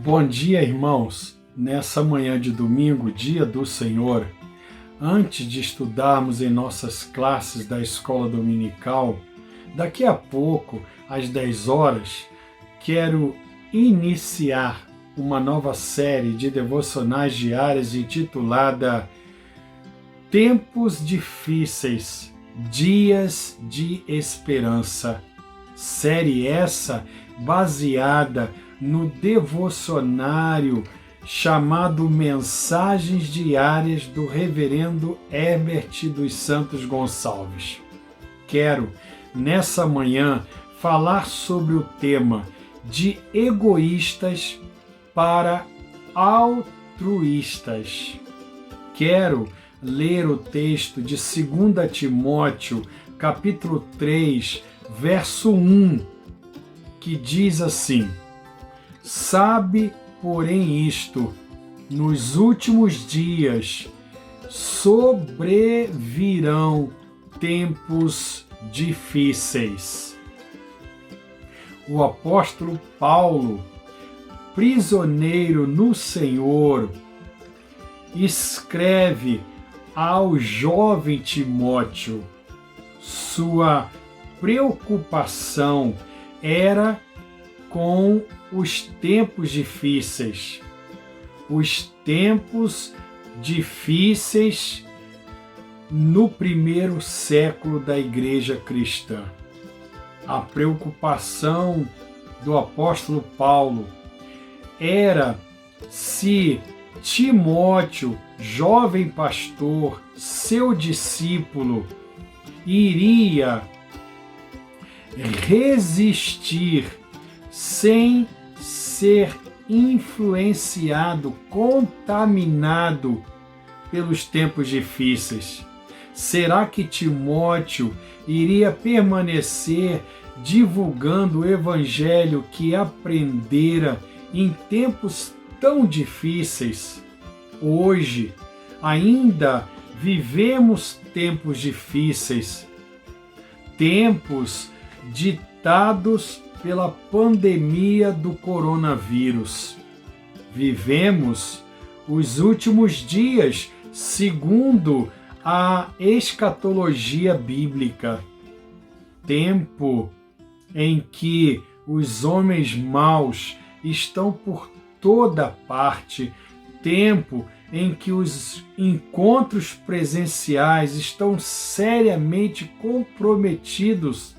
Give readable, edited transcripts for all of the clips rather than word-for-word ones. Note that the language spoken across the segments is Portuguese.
Bom dia, irmãos. Nessa manhã de domingo, dia do Senhor, antes de estudarmos em nossas classes da escola dominical, daqui a pouco, às 10 horas, quero iniciar uma nova série de devocionais diárias intitulada Tempos Difíceis, Dias de Esperança. Série essa baseada no devocionário chamado Mensagens Diárias do Reverendo Herbert dos Santos Gonçalves. Quero, nessa manhã, falar sobre o tema de egoístas para altruístas. Quero ler o texto de 2 Timóteo, capítulo 3, verso 1, que diz assim: Sabe, porém, isto, nos últimos dias sobrevirão tempos difíceis. O apóstolo Paulo, prisioneiro no Senhor, escreve ao jovem Timóteo. Sua preocupação era com os tempos difíceis. Os tempos difíceis no primeiro século da igreja cristã. A preocupação do apóstolo Paulo era se Timóteo, jovem pastor, seu discípulo, iria resistir sem ser influenciado, contaminado pelos tempos difíceis. Será que Timóteo iria permanecer divulgando o evangelho que aprendera em tempos tão difíceis? Hoje, ainda vivemos tempos difíceis, tempos ditados pela pandemia do coronavírus. Vivemos os últimos dias segundo a escatologia bíblica. Tempo em que os homens maus estão por toda parte. Tempo em que os encontros presenciais estão seriamente comprometidos.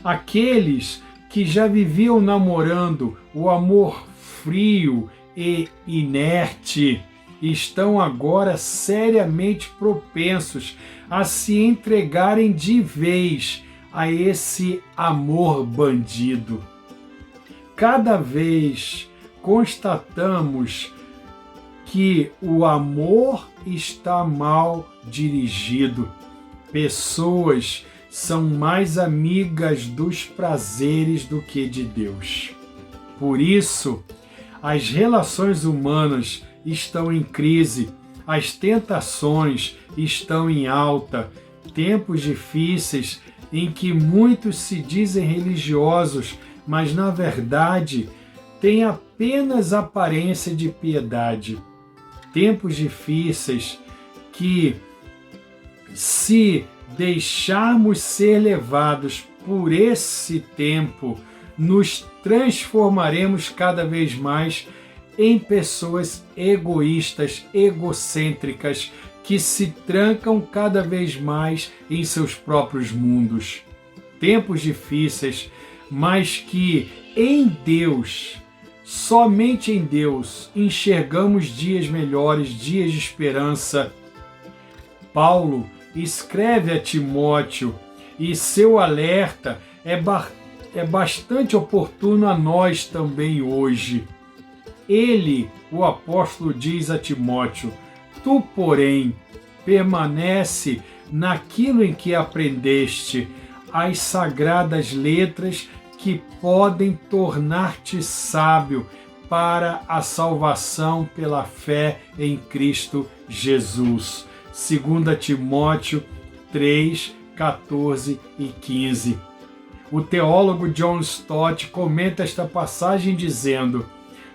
Aqueles que já viviam namorando o amor frio e inerte estão agora seriamente propensos a se entregarem de vez a esse amor bandido. Cada vez constatamos que o amor está mal dirigido. Pessoas são mais amigas dos prazeres do que de Deus. Por isso, as relações humanas estão em crise, as tentações estão em alta, tempos difíceis em que muitos se dizem religiosos, mas na verdade têm apenas aparência de piedade. Tempos difíceis que, se deixarmos ser levados por esse tempo, nos transformaremos cada vez mais em pessoas egoístas, egocêntricas, que se trancam cada vez mais em seus próprios mundos. Tempos difíceis, mas que em Deus, somente em Deus, enxergamos dias melhores, dias de esperança. Paulo escreve a Timóteo e seu alerta é bastante oportuno a nós também hoje. Ele, o apóstolo, diz a Timóteo: Tu, porém, permanece naquilo em que aprendeste, as sagradas letras que podem tornar-te sábio para a salvação pela fé em Cristo Jesus. 2 Timóteo 3, 14 e 15. O teólogo John Stott comenta esta passagem dizendo: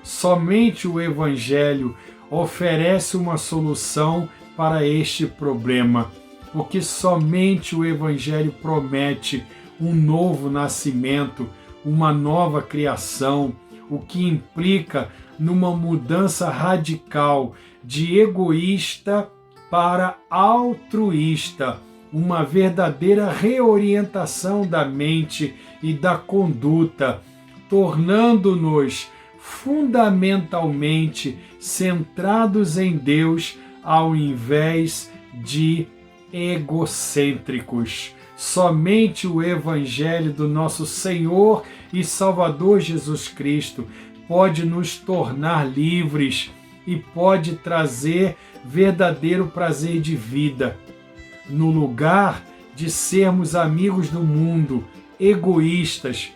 Somente o Evangelho oferece uma solução para este problema, porque somente o Evangelho promete um novo nascimento, uma nova criação, o que implica numa mudança radical de egoísta para altruísta, uma verdadeira reorientação da mente e da conduta, tornando-nos fundamentalmente centrados em Deus ao invés de egocêntricos. Somente o Evangelho do nosso Senhor e Salvador Jesus Cristo pode nos tornar livres e pode trazer verdadeiro prazer de vida. No lugar de sermos amigos do mundo, egoístas,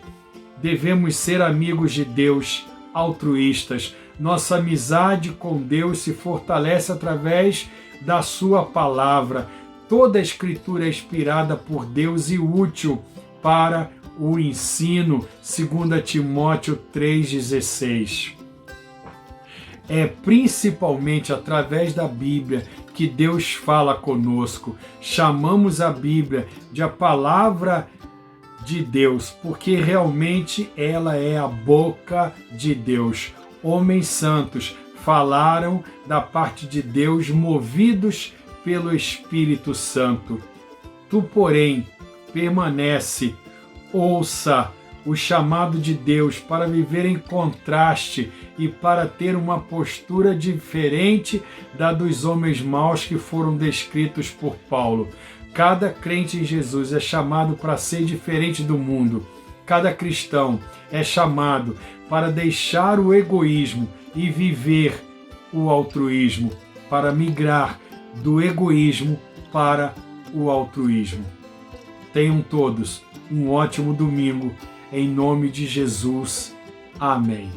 devemos ser amigos de Deus, altruístas. Nossa amizade com Deus se fortalece através da sua palavra. Toda a Escritura é inspirada por Deus e útil para o ensino, 2 Timóteo 3,16. É principalmente através da Bíblia que Deus fala conosco. Chamamos a Bíblia de a palavra de Deus, porque realmente ela é a boca de Deus. Homens santos falaram da parte de Deus, movidos pelo Espírito Santo. Tu, porém, permanece, ouça o chamado de Deus para viver em contraste e para ter uma postura diferente da dos homens maus que foram descritos por Paulo. Cada crente em Jesus é chamado para ser diferente do mundo. Cada cristão é chamado para deixar o egoísmo e viver o altruísmo, para migrar do egoísmo para o altruísmo. Tenham todos um ótimo domingo, em nome de Jesus. Amém.